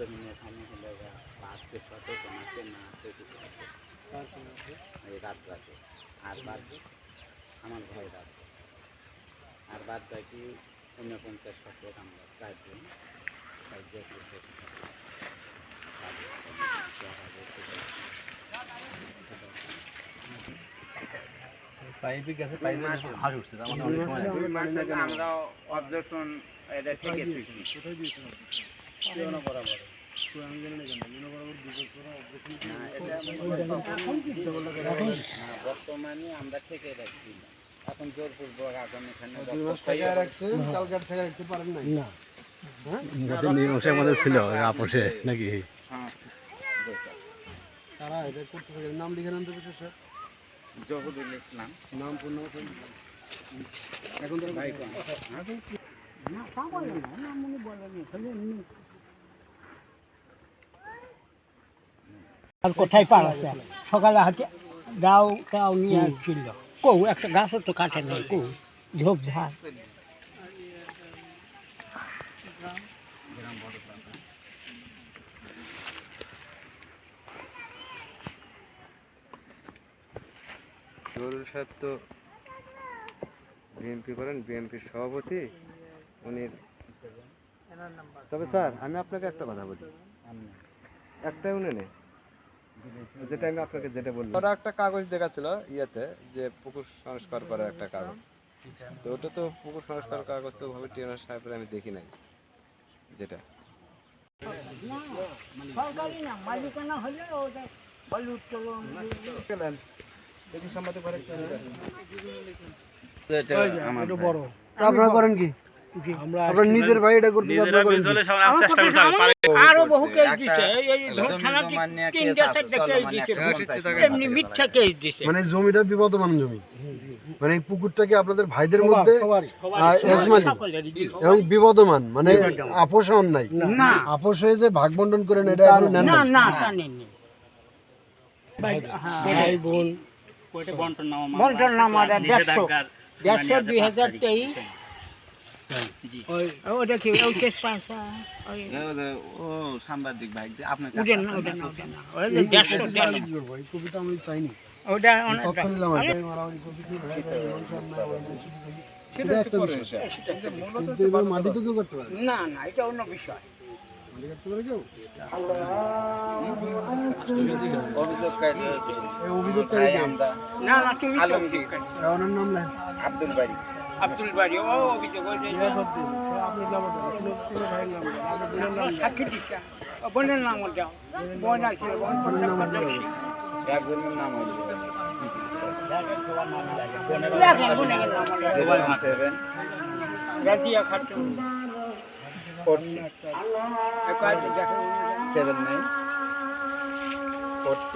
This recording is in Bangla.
জমিনের সামনে হলে আসতে সচেতন আছে না আছে কিছু আছে এই রাত রাতে আর বাদ আমার ভয় রাত আর বাদ বাকি 49 আমরা 4 জন পাইপে গেছে পাইপে হাড় উঠছে আমাদের অনেক সময় আমরা অবজেকশন এটা থেকে দিয়েছি কোথায় দিয়েছিলাম কেন বরাবর আমি জানি না কেন মিনো বরাবর দুটো করে অবজেকশন বর্তমানে আমরা থেকে রাখছি এখন জোরপূর্বক এখন এখানে 2 মাস থেকে রাখছে কালকে থেকে রাখতে পারেন না না হ্যাঁ নিয়মসের মধ্যে ছিল আপোষে নাকি হ্যাঁ তারা এটা করতে থাকে নাম লিখে নাম দেবে স্যার জহুরুল ইসলাম নাম পূর্ণ এখন তো ভাই না তা বলে না নাম মনে বলে না খালি এমনি আর কোথায় পালাছে সকালে হাতে দাও তাও নিয়ে আসছিল কৌ একটা গাছও তো কাটে নাই কৌ ঝোপঝাড় জহুরুল সাহেব তো বিএনপি করেন, বিএনপির সভাপতি উনি। তবে স্যার আমি আপনাকে একটা কথা বলি, একটা ইউনিয়নে যেটা আমি আপনাকে যেটা বললাম, ওরা একটা কাগজ দেখাচ্ছিল ইয়েতে যে পুকুর সংস্কার করার একটা কাগজ, তো ওটা তো পুকুর সংস্কার কাগজ তো ভাবে টিএনআর সাহেবের আমি দেখি নাই যেটা সরকারি না মালিকানা হলে ওটা বলে উত্তোলন আপনারা করেন কি আপনারা নিজের ভাই এটা করতে আরো বহু কেস দিছে এই থানাতে 3-4টা কেস দিছে এমনি মিথ্যা কেস দিছে মানে জমিটা বিবাদমান জমি, মানে এই পুকুরটাকে আপনাদের ভাইদের মধ্যে এজমালি এবং বিবাদমান, মানে আপোষ হন নাই, আপোষ হয়ে যে ভাগ বন্টন করেন এটা এখনো নেন না নাই। না তা নেই ভাই বোন বন্টন নাম 150 ওটা কি ওই কেস পাশা ও সাংবাদিক ভাই আপনাকে ওটা না ওটা 150 এই কবিতা আমি চাইনি, ওটা তথ্য নিলাম আর কি। সেটা একটা বিষয়, কিন্তু এবার মাটি তো কেউ করতে পারে না না এটা অন্য বিষয় মাটি করতে পারে কেউ অভিযোগকারী আমরা না না তুমি আলমগীর ওনার নাম নেন আব্দুল বাড়ি আব্দুল বাড়ি ও অভিযোগ ওই যে আপনি নাম ভাইয়ের নাম সাক্ষী দিচ্ছে বোনের নাম ওটা বোন আছে একজনের নাম হলো রাজিয়া খাতুন 79 42